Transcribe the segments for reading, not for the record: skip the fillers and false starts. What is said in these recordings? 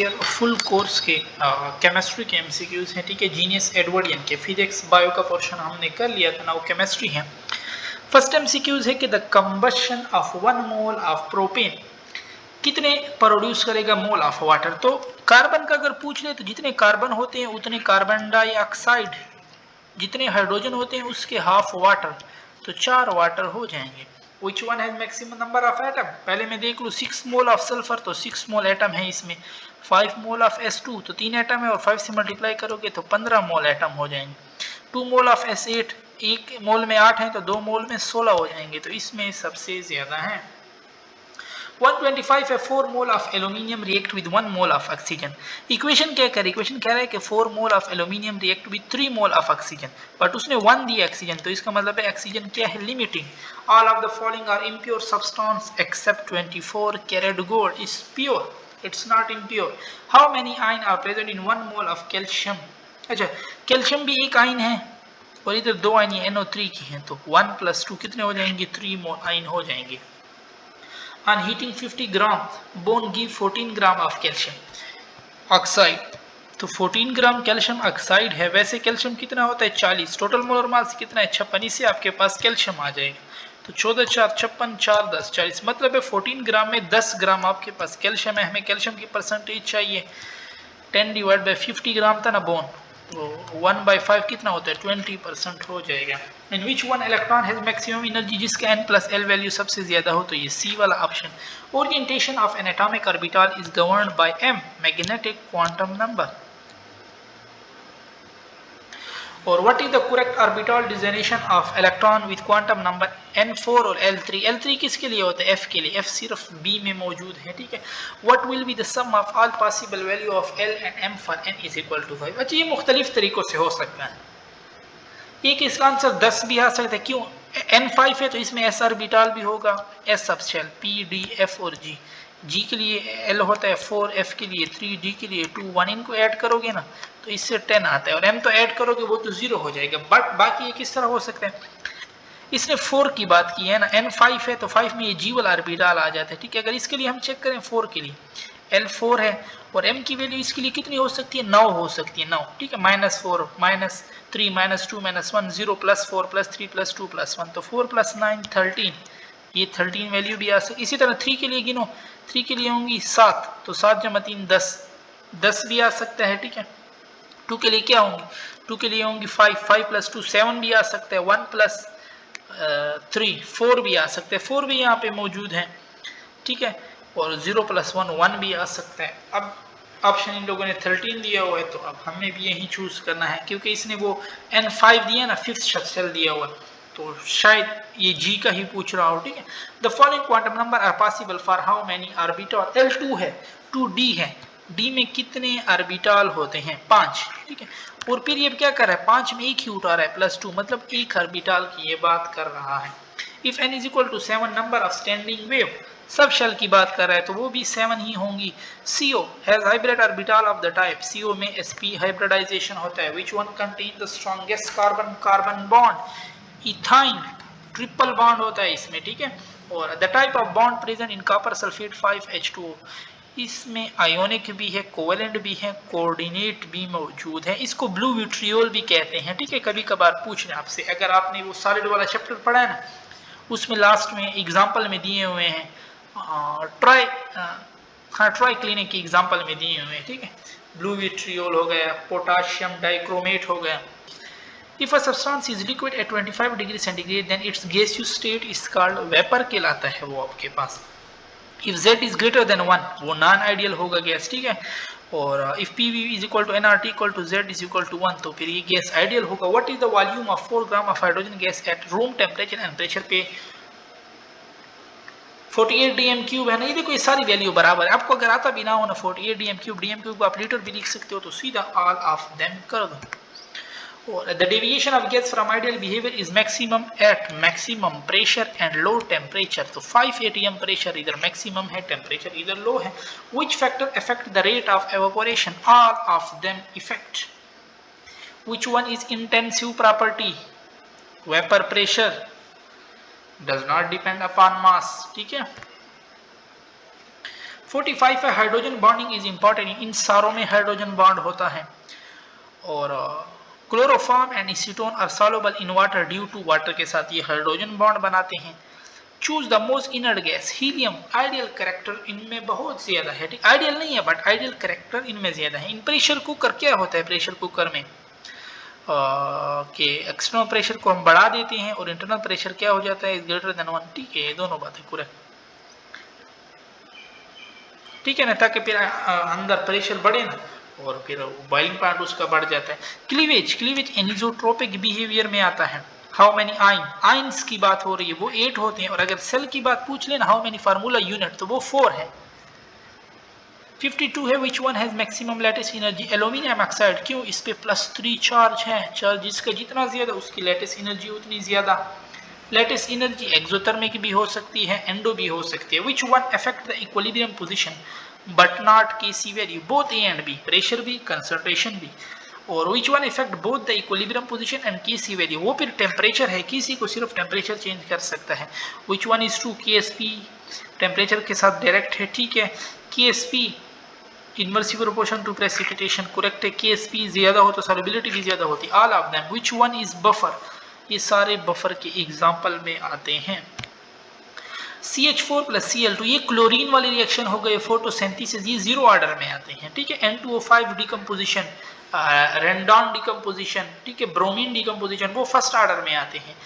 Year full course के chemistry के MCQs हैं, ठीक है। जीनियस एडवर्डियन के फिजिक्स बायो का पोर्शन हमने कर लिया था, ना वो केमिस्ट्री है। फर्स्ट एमसीक्यूज है कि the combustion of 1 mole of propane कितने प्रोड्यूस करेगा मोल ऑफ वाटर। तो कार्बन का अगर पूछ ले तो जितने कार्बन होते हैं उतने कार्बन डाइऑक्साइड, जितने हाइड्रोजन होते हैं उसके हाफ वाटर, तो 4 वाटर हो जाएंगे। Which one has maximum number of atom? पहले मैं देख लूँ 6 मोल ऑफ सल्फर, तो 6 मोल एटम है इसमें। 5 मोल ऑफ S2 तो 3 एटम है, और 5 से मल्टीप्लाई करोगे तो 15 मोल एटम हो जाएंगे। 2 मोल ऑफ S8, 1 मोल में 8 है तो 2 मोल में 16 हो जाएंगे, तो इसमें सबसे ज्यादा है। 125 है 4 mole of aluminium react with 1 mole of oxygen. Equation क्या कर, इक्वेशन कह रहा है कि 4 mole of aluminium react with 3 mole of oxygen, but उसने 1 दिया ऑक्सीजन, तो इसका मतलब है ऑक्सीजन क्या है, limiting. All of the following are impure substance except 24 carat gold is pure, it's not impure. How many ion are present in 1 mole of calcium. अच्छा, calcium भी एक आयन है और इधर 2 आयन NO3 की हैं, तो 1 + 2 कितने हो जाएंगे, 3 मोल आयन हो जाएंगे। On heating 50 gram, bone give 14 gram of calcium oxide। तो 14 ग्राम कैल्शियम ऑक्साइड है। वैसे कैल्शियम कितना होता है, 40। टोटल मोलर मास कितना है, 56। इससे आपके पास कैल्शियम आ जाएगा। तो 14 4 56, 4 10 40, मतलब है 14 ग्राम में 10 ग्राम आपके पास कैल्शियम है। हमें कैल्शियम की परसेंटेज चाहिए, 10 डिवाइड बाई 50 ग्राम था ना बोन, तो 1/5 कितना होता है, 20% हो जाएगा। In which one electron has maximum energy, जिसका n+l वैल्यू सबसे ज्यादा हो, तो ये सी वाला option. Orientation of an atomic orbital is governed by m, magnetic quantum number. और what is the correct orbital designation of electron with quantum number n4 और l3। l3 किसके लिए होता है, f के लिए, f सिर्फ b में मौजूद है, ठीक है। What will be the sum of all possible value of l and m for n is equal to 5। अच्छा, ये मुख्तलिफ तरीकों से हो सकता है। एक इसका आंसर 10 भी आ सकता है, क्यों, n5 है तो इसमें s ऑर्बिटल भी होगा, s subshell p d f और g। g के लिए l होता है 4, f के लिए 3, d के लिए 2, 1, इनको ऐड करोगे ना तो इससे 10 आता है, और m तो ऐड करोगे वो तो 0 हो जाएगा। बट बाकी ये किस तरह हो सकता है, इसने 4 की बात की है ना, n5 है तो 5 में ये g वाला ऑर्बिटल आ जाता है, ठीक है। अगर इसके लिए हम चेक करें 4 के लिए, l4 है और m की वैल्यू इसके लिए कितनी हो सकती है, 9 हो सकती है, 9, ठीक है। -4 -3 -2 -1 0 +4 +3 +2 +1, तो 4 + 9 13, ये 13 वैल्यू भी आ सकती। इसी तरह 3 के लिए गिनो, 3 के लिए होंगी 7, तो 7 × 3 10, 10 भी आ सकता है, ठीक है। 2 के लिए क्या होंगी, 2 के लिए होंगी 5, 5 + 2 7 भी आ सकता है, 1 + 3 4 भी आ सकते हैं, 4 भी यहाँ पे मौजूद है, ठीक है। और 0 + 1 1 भी आ सकता है। अब ऑप्शन इन लोगों ने 13 दिया हुआ है, तो अब हमें भी यही चूज करना है, क्योंकि इसने वो n5 दिया ना, 5th सबसेल दिया हुआ, तो शायद ये g का ही पूछ रहा हो, ठीक है। The following quantum number are possible for how many orbital. l2 है, 2d है, d में कितने ऑर्बिटल होते हैं, 5, ठीक है। और फिर ये क्या कर रहा है, 5 में एक ही उठा रहा है, +2, मतलब एक ऑर्बिटल की ये बात कर रहा है। If n = 7 number of standing wave, subshell की बात कर रहा है तो वो भी 7 ही होंगी। CO has hybrid orbital of the type, CO में sp हाइब्रिडाइजेशन होता है। Which one contain the strongest carbon carbon bond, ethyne, triple bond होता है इसमें, ठीक है। और the type of bond present in copper sulphate 5H2O, इसमें आयोनिक भी है, कोवेलेंट भी है, कोऑर्डिनेट भी मौजूद है। इसको ब्लू विट्रियोल भी कहते हैं, ठीक है। कभी कभार पूछ रहे आपसे, अगर आपने वो सॉलिड वाला चैप्टर पढ़ा है ना, उसमें लास्ट में एग्जाम्पल में दिए हुए हैं, ट्राई क्लिनिक की एग्जाम्पल में दिए हुए हैं, ठीक है। ब्लू विट्रियोल हो गया, पोटाशियम डाइक्रोमेट हो गया। If a substance is liquid at 25 degree centigrade, then its gaseous state is called vapor कहलाता है वो आपके पास। If Z is greater than 1, वो नॉन आइडियल होगा गैस, ठीक है। और if PV is equal to nRT equal to Z is equal to 1, तो फिर ये गैस आइडियल होगा। What is the volume of 4 gram of hydrogen gas at room temperature and pressure पे 48 dm³ है ना। ये देखो ये सारी वैल्यू बराबर है। आपको अगर आता भी ना हो ना 48 dm³ को आप लीटर भी लिख सकते हो, तो सीधा ऑल ऑफ देम कर दो। और the deviation of gas from ideal behavior is maximum at maximum pressure and low temperature, तो 5 atm pressure इधर maximum है, temperature इधर low है। Which factor affect the rate of evaporation? All of them affect. Which one is intensive property? Vapor pressure does not depend upon mass, ठीक है। 45 है hydrogen bonding is important, इन सारों में हाइड्रोजन बॉन्ड होता है। और chloroform and acetone are soluble in water due to water के साथ ये हाइड्रोजन बॉन्ड बनाते हैं। Choose the most inert gas, helium. Ideal character इनमें बहुत ज्यादा है, ठीक, आइडियल नहीं है बट आइडियल कैरेक्टर इनमें ज्यादा है। इन प्रेशर कुकर क्या होता है, प्रेशर कुकर में के एक्सटर्नल प्रेशर को हम बढ़ा देते हैं और इंटरनल प्रेशर क्या हो जाता है, इज ग्रेटर देन 1, ठीक है, ये दोनों बातें करेक्ट, ठीक है ना, ताकि फिर अंदर प्रेशर बढ़े ना और फिर बॉइलिंग पॉइंट उसका बढ़ जाता है। क्लीवेज, क्लीवेज एनिसोट्रोपिक बिहेवियर में आता है। हाउ मेनी आइन, आइंस की बात हो रही है, वो 8 होते हैं, और अगर सेल की बात पूछ लेना हाउ मेनी फार्मूला यूनिट, तो वो 4 है। 52 है which one has maximum lattice energy, aluminium oxide, क्यों, इस पे +3 चार्ज है, चार्ज जिसका जितना ज्यादा उसकी लैटिस एनर्जी उतनी ज्यादा। लैटिस एनर्जी एक्सोथर्मिक भी हो सकती है, एंडो भी हो सकती है। Which one affect the equilibrium position but not KC value, both A and B, pressure भी कंसंट्रेशन भी। और which one effect both the equilibrium position and KC value, वो फिर टेम्परेचर है, किसी को सिर्फ टेम्परेचर चेंज कर सकता है। Which one is true, KSP temperature के साथ डायरेक्ट है, ठीक है, KSP inversely proportion to precipitation, correct है, केएसपी ज्यादा हो तो सॉल्युबिलिटी भी ज्यादा होती है। All of them, which one is buffer, ये सारे बफर के एग्जाम्पल में आते हैं। CH4 + Cl2, ये क्लोरीन वाली रिएक्शन हो गए, फोटोसिंथेसिस, ये 0 ऑर्डर में आते हैं, ठीक है। N2O5 डिकम्पोजिशन, रेंडॉन डिकम्पोजिशन, ठीक है, ब्रोमीन डिकम्पोजिशन, वो फर्स्ट ऑर्डर में आते हैं।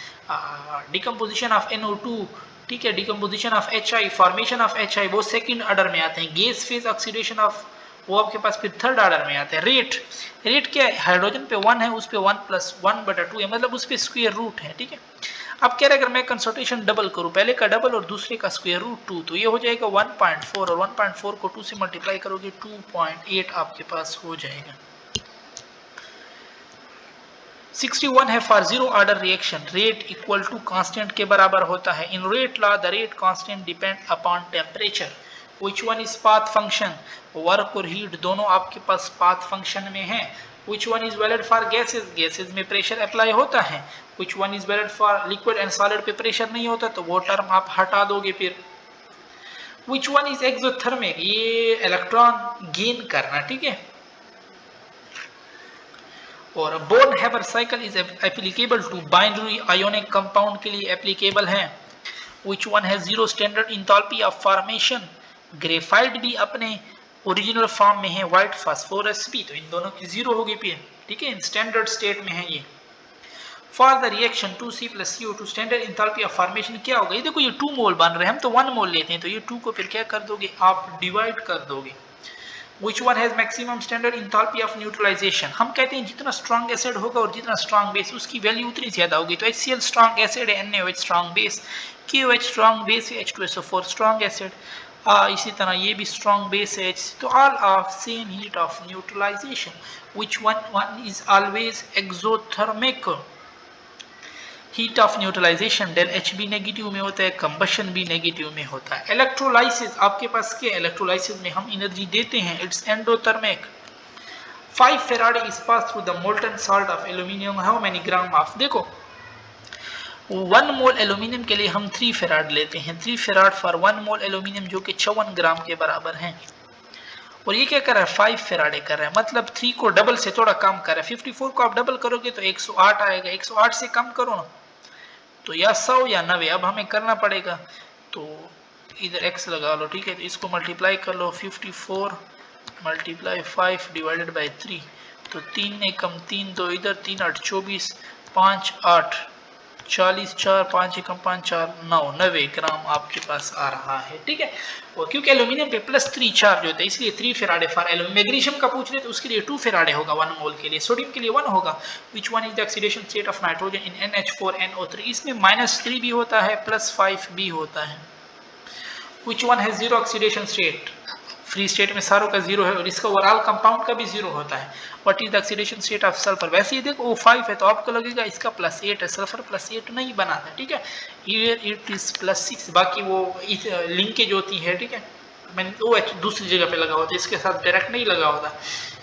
डिकम्पोजिशन ऑफ NO2, ठीक है, decomposition of HI, formation of HI, वो सेकंड ऑर्डर में आते हैं। गैस फेज ऑक्सीडेशन ऑफ, वो आपके पास फिर थर्ड ऑर्डर में आते हैं। रेट, रेट क्या है, हाइड्रोजन पे 1 है, उस पे 1 + 1/2 है, मतलब उस पे स्क्वायर रूट है, ठीक है। अब कह रहे अगर मैं कंसंट्रेशन डबल करूं, पहले का डबल और दूसरे का स्क्वायर रूट 2, तो ये हो जाएगा 1.4, और 1.4 को 2 से मल्टीप्लाई करोगे 2.8 आपके पास हो जाएगा। 61 है for 0 order reaction, rate equal to constant के बराबर होता है। In rate law the rate constant depend upon temperature. Which one is path function, work और हीट दोनों आपके पास पाथ फंक्शन में है। Which one is valid for gases, gases में प्रेशर अप्लाई होता है। Which one is valid for liquid and solid पे प्रेशर नहीं होता, तो वो टर्म आप हटा दोगे फिर। विच वन इज एक्सोथर्मिक, ये इलेक्ट्रॉन गेन करना, ठीक है। और Born Haber cycle is applicable to binary ionic compound के लिए एप्लीकेबल है। Which one has 0 standard enthalpy of formation, graphite भी अपने ओरिजिनल फॉर्म में है, व्हाइट फास्फोरस भी, तो इन दोनों की 0 होगी फिर, ठीक है, स्टैंडर्ड स्टेट में है ये। For the reaction 2C + CO2 standard enthalpy of formation क्या होगा, ये देखो ये 2 मोल बन रहे हैं, हम तो 1 मोल लेते हैं, तो ये 2 को फिर क्या कर दोगे आप, डिवाइड कर दोगे। Which one has maximum standard enthalpy of neutralization, हम कहते हैं जितना स्ट्रॉन्ग एसिड होगा और जितना स्ट्रॉन्ग बेस उसकी वैल्यू उतनी ज्यादा होगी। तो HCl स्ट्रॉन्ग एसिड है, NaOH strong base, KOH strong base है, H2SO4 स्ट्रॉन्ग एसिड, इसी तरह ये भी स्ट्रॉन्ग बेस है। तो all of same heat of neutralisation. Which one is always exothermic, heat of neutralisation del H भी नेगेटिव में होता है, कंबशन भी नेगेटिव में होता है। इलेक्ट्रोलाइसिस, आपके पास क्या, इलेक्ट्रोलाइसिस में हम एनर्जी देते हैं, it's endothermic. 5 Faraday is pass through the molten salt of aluminium, how many gram of, देखो 1 मोल एल्यूमिनियम के लिए हम 3 फेराड लेते हैं, 3 फेराड फॉर 1 मोल एल्यूमिनियम, जो कि 54 ग्राम के बराबर है। और ये क्या कर रहा है, 5 फेराडे कर रहा है, मतलब 3 को डबल से थोड़ा कम कर रहा है। 54 को आप डबल करोगे तो 108 आएगा, 108 से कम करो ना तो या 100 या 90, अब हमें करना पड़ेगा, तो इधर x लगा लो, ठीक है, तो इसको मल्टीप्लाई कर लो, 54 × 5 डिवाइडेड बाय 3, तो 3 ने कम 3, तो इधर 3 8 24, 5 8 40, 4 5 कम 5 4 9, 90 ग्राम आपके पास आ रहा है, ठीक है। और क्योंकि एल्यूमिनियम पे +3 चार्ज होता है इसलिए 3 फेराडे फॉर एल्यूमिनियम। मैग्नीशियम का पूछ रहे तो उसके लिए 2 फेराडे होगा 1 मोल के लिए, सोडियम के लिए 1 होगा। विच one is the oxidation state of nitrogen in NH4NO3, इसमें -3 भी होता है +5 भी होता है। Which one has 0 oxidation state, free state में सारों का 0 है और इसका ओवरऑल कंपाउंड का भी 0 होता है। What is the oxidation state of sulphur, वैसे ही देखो O5 है तो आपको लगेगा इसका +8 है, सल्फर +8 नहीं बना था, ठीक है, इट इज +6, बाकी वो लिंकेज होती है, ठीक है, मैंने OH दूसरी जगह पे लगा होता है, इसके साथ डायरेक्ट नहीं लगा होता,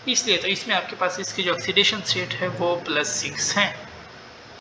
इसलिए तो इसमें आपके पास इसकी जो ऑक्सीडेशन स्टेट है वो +6 है।